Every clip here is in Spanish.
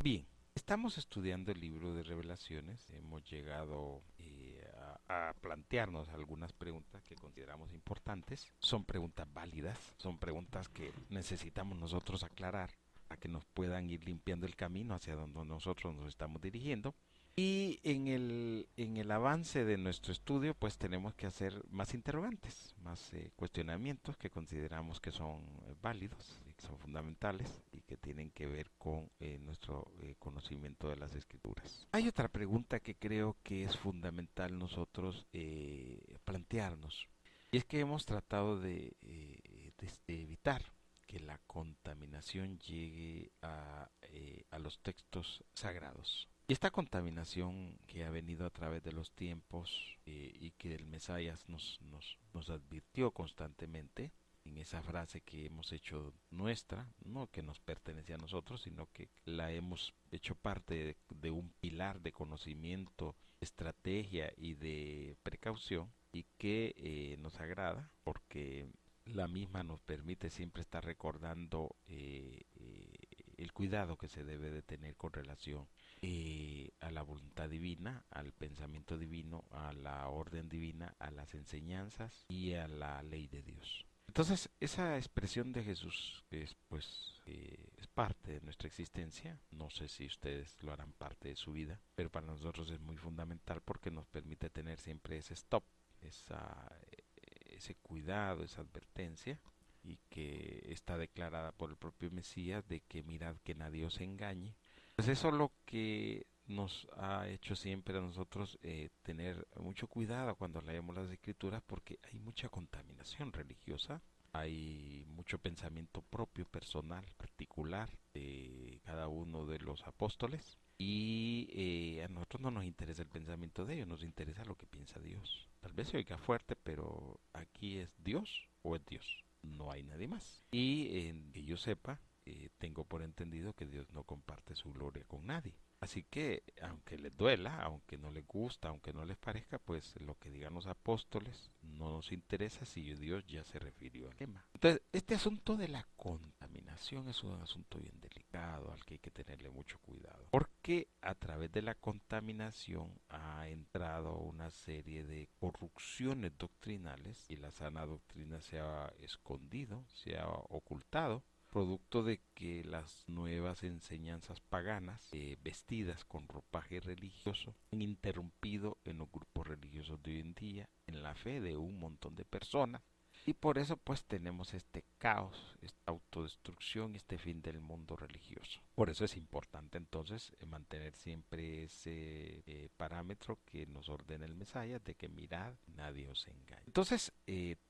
Bien, estamos estudiando el libro de Revelaciones. Hemos llegado a plantearnos algunas preguntas que consideramos importantes. Son preguntas válidas, son preguntas que necesitamos nosotros aclarar para que nos puedan ir limpiando el camino hacia donde nosotros nos estamos dirigiendo. Y en el avance de nuestro estudio, pues tenemos que hacer más interrogantes, más cuestionamientos que consideramos que son válidos y que son fundamentales y que tienen que ver con nuestro conocimiento de las escrituras. Hay otra pregunta que creo que es fundamental nosotros plantearnos, y es que hemos tratado de evitar que la contaminación llegue a los textos sagrados. Y esta contaminación que ha venido a través de los tiempos y que el Mesías nos advirtió constantemente en esa frase que hemos hecho nuestra, no que nos pertenece a nosotros, sino que la hemos hecho parte de un pilar de conocimiento, estrategia y de precaución, y que nos agrada porque la misma nos permite siempre estar recordando el cuidado que se debe de tener con relación a la voluntad divina, al pensamiento divino, a la orden divina, a las enseñanzas y a la ley de Dios. Entonces, esa expresión de Jesús es, pues, es parte de nuestra existencia. No sé si ustedes lo harán parte de su vida, pero para nosotros es muy fundamental porque nos permite tener siempre ese stop, ese cuidado, esa advertencia, y que está declarada por el propio Mesías de que mirad que nadie os engañe. Pues eso es lo que nos ha hecho siempre a nosotros tener mucho cuidado cuando leemos las escrituras, porque hay mucha contaminación religiosa, hay mucho pensamiento propio, personal, particular de cada uno de los apóstoles, y a nosotros no nos interesa el pensamiento de ellos, nos interesa lo que piensa Dios. Tal vez se oiga fuerte, pero aquí es Dios o es Dios, no hay nadie más. Y que yo sepa, tengo por entendido que Dios no comparte su gloria con nadie. Así que, aunque les duela, aunque no les gusta, aunque no les parezca, pues lo que digan los apóstoles no nos interesa si Dios ya se refirió al tema. Entonces, este asunto de la contaminación es un asunto bien delicado al que hay que tenerle mucho cuidado. Porque a través de la contaminación ha entrado una serie de corrupciones doctrinales y la sana doctrina se ha escondido, se ha ocultado, producto de que las nuevas enseñanzas paganas, vestidas con ropaje religioso, han interrumpido en los grupos religiosos de hoy en día, en la fe de un montón de personas. Y por eso pues tenemos este caos, esta autodestrucción, este fin del mundo religioso. Por eso es importante entonces mantener siempre ese parámetro que nos ordena el Mesías de que mirad, nadie os engañe. Entonces,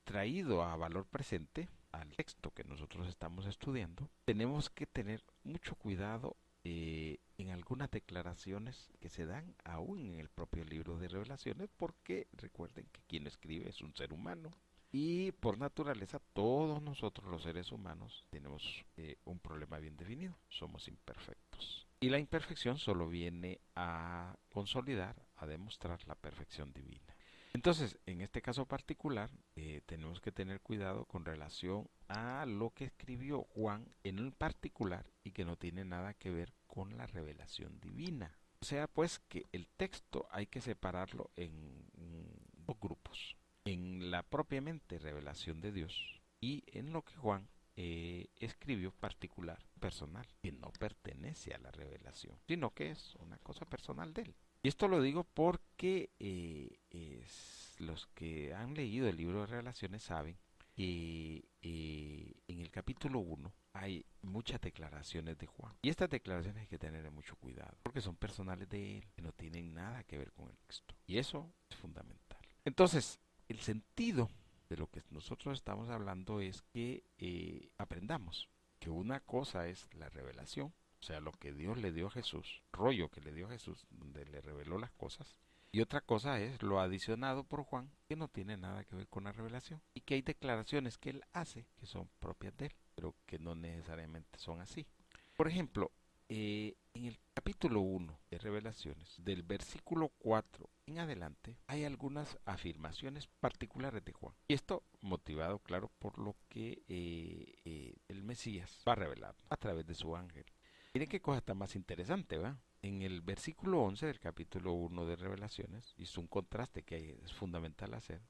traído a valor presente, al texto que nosotros estamos estudiando, tenemos que tener mucho cuidado en algunas declaraciones que se dan aún en el propio libro de Revelaciones, porque recuerden que quien escribe es un ser humano. Y por naturaleza, todos nosotros los seres humanos tenemos un problema bien definido, somos imperfectos. Y la imperfección solo viene a consolidar, a demostrar la perfección divina. Entonces, en este caso particular, tenemos que tener cuidado con relación a lo que escribió Juan en un particular y que no tiene nada que ver con la revelación divina. O sea, pues que el texto hay que separarlo en dos grupos. En la propiamente revelación de Dios y en lo que Juan escribió particular, personal, que no pertenece a la revelación, sino que es una cosa personal de él. Y esto lo digo porque los que han leído el libro de Revelaciones saben que en el capítulo 1 hay muchas declaraciones de Juan. Y estas declaraciones hay que tener mucho cuidado, porque son personales de él, que no tienen nada que ver con el texto. Y eso es fundamental. Entonces, el sentido de lo que nosotros estamos hablando es que aprendamos que una cosa es la revelación, o sea, lo que Dios le dio a Jesús, rollo que le dio a Jesús, donde le reveló las cosas. Y otra cosa es lo adicionado por Juan, que no tiene nada que ver con la revelación. Y que hay declaraciones que él hace que son propias de él, pero que no necesariamente son así. Por ejemplo, en el capítulo 1 de Revelaciones, del versículo 4 en adelante, hay algunas afirmaciones particulares de Juan. Y esto motivado, claro, por lo que el Mesías va a revelar a través de su ángel. Miren qué cosa tan más interesante, ¿va? En el versículo 11 del capítulo 1 de Revelaciones, y es un contraste que es fundamental hacer,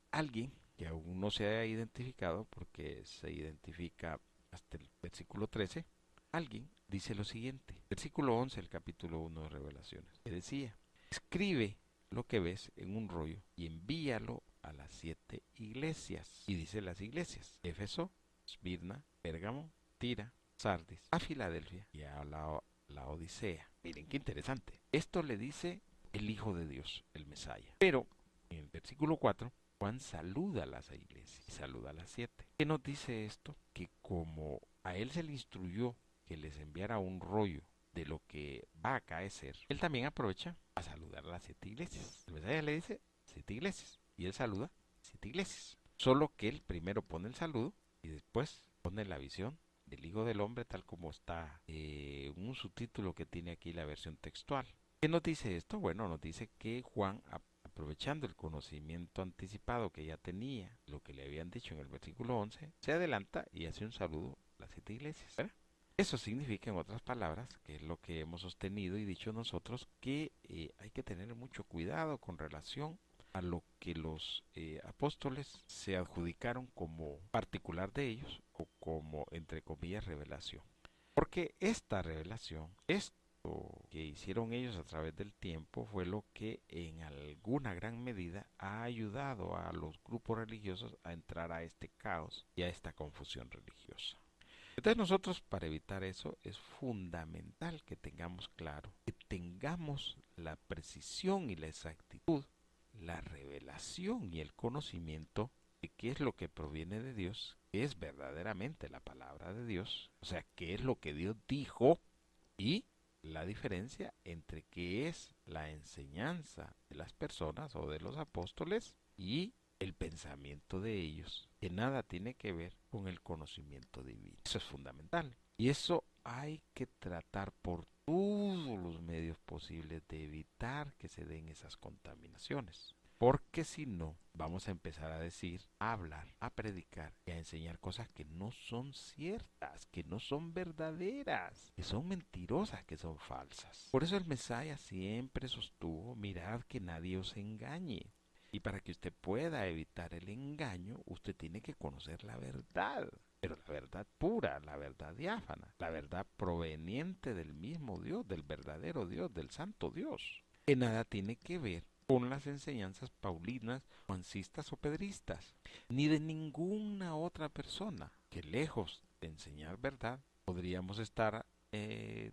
alguien que aún no se ha identificado, porque se identifica hasta el versículo 13, alguien dice lo siguiente, versículo 11 del capítulo 1 de Revelaciones, que decía, escribe lo que ves en un rollo y envíalo a las 7 iglesias. Y dice las iglesias, Éfeso, Esmirna, Pérgamo, Tira, Sardis, a Filadelfia y a la Odisea. Miren qué interesante. Esto le dice el Hijo de Dios, el Mesías. Pero en el versículo 4, Juan saluda a las iglesias y saluda a las 7. ¿Qué nos dice esto? Que como a él se le instruyó que les enviara un rollo de lo que va a acaecer, él también aprovecha a saludar a las 7 iglesias. El Mesías le dice 7 iglesias y él saluda 7 iglesias. Solo que él primero pone el saludo y después pone la visión del Hijo del Hombre tal como está un subtítulo que tiene aquí la versión textual. ¿Qué nos dice esto? Bueno, nos dice que Juan, aprovechando el conocimiento anticipado que ya tenía, lo que le habían dicho en el versículo 11, se adelanta y hace un saludo a las 7 iglesias. ¿Verdad? Eso significa, en otras palabras, que es lo que hemos sostenido y dicho nosotros, que hay que tener mucho cuidado con relación a lo que los apóstoles se adjudicaron como particular de ellos o como, entre comillas, revelación. Porque esta revelación, esto que hicieron ellos a través del tiempo, fue lo que en alguna gran medida ha ayudado a los grupos religiosos a entrar a este caos y a esta confusión religiosa. Entonces nosotros, para evitar eso, es fundamental que tengamos claro, que tengamos la precisión y la exactitud, la revelación y el conocimiento de qué es lo que proviene de Dios, qué es verdaderamente la palabra de Dios, o sea, qué es lo que Dios dijo y la diferencia entre qué es la enseñanza de las personas o de los apóstoles y el pensamiento de ellos, que nada tiene que ver con el conocimiento divino. Eso es fundamental. Y eso hay que tratar por todos los medios posibles de evitar que se den esas contaminaciones. Porque si no, vamos a empezar a decir, a hablar, a predicar y a enseñar cosas que no son ciertas, que no son verdaderas, que son mentirosas, que son falsas. Por eso el Mesías siempre sostuvo, mirad que nadie os engañe. Y para que usted pueda evitar el engaño, usted tiene que conocer la verdad. Pero la verdad pura, la verdad diáfana, la verdad proveniente del mismo Dios, del verdadero Dios, del santo Dios. Que nada tiene que ver con las enseñanzas paulinas, juancistas o pedristas, ni de ninguna otra persona que lejos de enseñar verdad, podríamos estar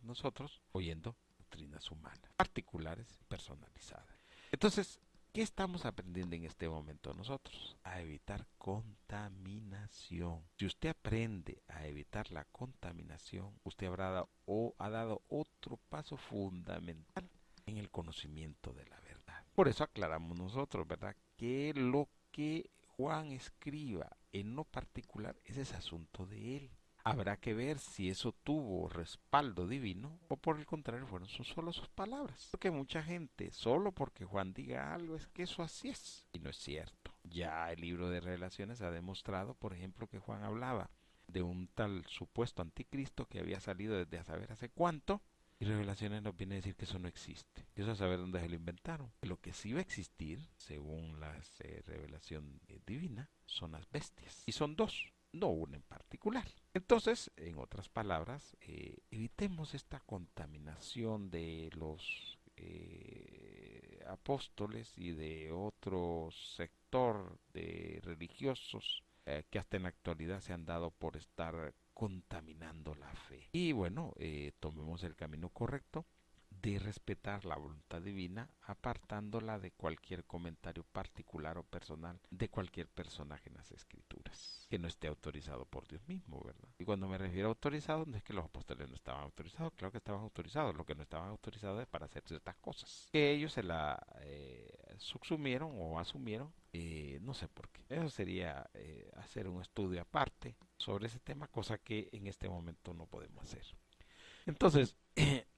nosotros oyendo doctrinas humanas, particulares y personalizadas. Entonces, ¿qué estamos aprendiendo en este momento nosotros? A evitar contaminación. Si usted aprende a evitar la contaminación, usted ha dado otro paso fundamental en el conocimiento de la verdad. Por eso aclaramos nosotros, ¿verdad? Que lo que Juan escriba en lo particular, ese es asunto de él. Habrá que ver si eso tuvo respaldo divino o por el contrario fueron solo sus palabras. Porque mucha gente, solo porque Juan diga algo, es que eso así es. Y no es cierto. Ya el libro de Revelaciones ha demostrado, por ejemplo, que Juan hablaba de un tal supuesto anticristo que había salido desde a saber hace cuánto. Y Revelaciones nos viene a decir que eso no existe. Y eso a saber dónde se lo inventaron. Lo que sí va a existir, según la revelación divina, son las bestias. Y son dos, no una en particular. Entonces, en otras palabras, evitemos esta contaminación de los apóstoles y de otro sector de religiosos que hasta en la actualidad se han dado por estar contaminando la fe. Y bueno, tomemos el camino correcto de respetar la voluntad divina, apartándola de cualquier comentario particular o personal de cualquier personaje en las escrituras, que no esté autorizado por Dios mismo, ¿verdad? Y cuando me refiero a autorizado, no es que los apóstoles no estaban autorizados, claro que estaban autorizados, lo que no estaban autorizados es para hacer ciertas cosas, que ellos se la subsumieron o asumieron, no sé por qué. Eso sería hacer un estudio aparte sobre ese tema, cosa que en este momento no podemos hacer. Entonces,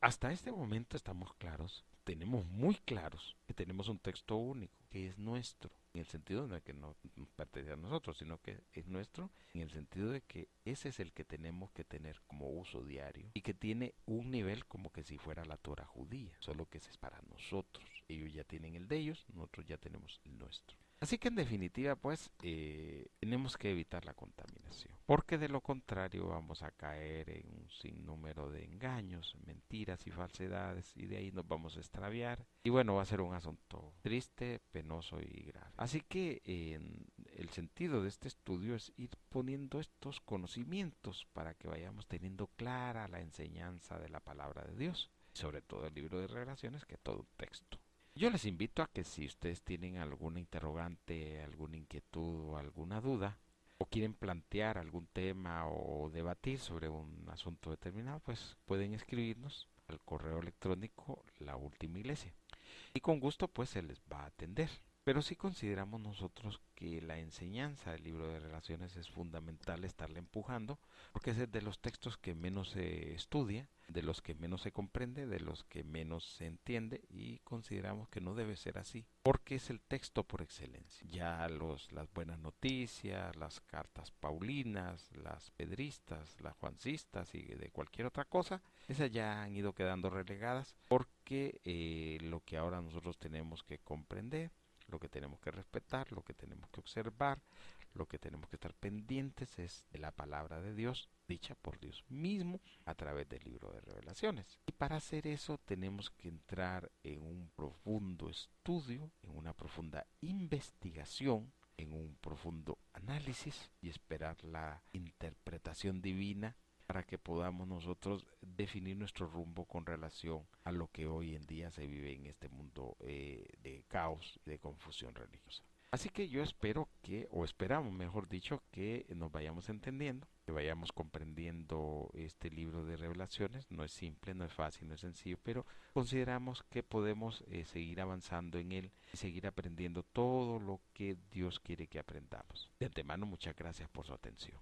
hasta este momento estamos claros, tenemos muy claros que tenemos un texto único, que es nuestro, en el sentido de que no nos pertenece a nosotros, sino que es nuestro, en el sentido de que ese es el que tenemos que tener como uso diario y que tiene un nivel como que si fuera la Torah judía, solo que ese es para nosotros. Ellos ya tienen el de ellos, nosotros ya tenemos el nuestro. Así que en definitiva, pues, tenemos que evitar la contaminación, porque de lo contrario vamos a caer en un sinnúmero de engaños, mentiras y falsedades, y de ahí nos vamos a extraviar. Y bueno, va a ser un asunto triste, penoso y grave. Así que el sentido de este estudio es ir poniendo estos conocimientos para que vayamos teniendo clara la enseñanza de la palabra de Dios, sobre todo el libro de Revelaciones, que es todo un texto. Yo les invito a que si ustedes tienen alguna interrogante, alguna inquietud o alguna duda, o quieren plantear algún tema o debatir sobre un asunto determinado, pues pueden escribirnos al correo electrónico La Última Iglesia. Y con gusto pues se les va a atender. Pero sí consideramos nosotros que la enseñanza del libro de Relaciones es fundamental estarle empujando, porque es de los textos que menos se estudia, de los que menos se comprende, de los que menos se entiende, y consideramos que no debe ser así, porque es el texto por excelencia. Ya las buenas noticias, las cartas paulinas, las pedristas, las juancistas y de cualquier otra cosa, esas ya han ido quedando relegadas, porque lo que ahora nosotros tenemos que comprender, lo que tenemos que respetar, lo que tenemos que observar, lo que tenemos que estar pendientes es de la palabra de Dios, dicha por Dios mismo a través del libro de Revelaciones. Y para hacer eso tenemos que entrar en un profundo estudio, en una profunda investigación, en un profundo análisis y esperar la interpretación divina para que podamos nosotros definir nuestro rumbo con relación a lo que hoy en día se vive en este mundo de caos y de confusión religiosa. Así que yo espero que, o esperamos mejor dicho, que nos vayamos entendiendo, que vayamos comprendiendo este libro de Revelaciones. No es simple, no es fácil, no es sencillo, pero consideramos que podemos seguir avanzando en él y seguir aprendiendo todo lo que Dios quiere que aprendamos. De antemano, muchas gracias por su atención.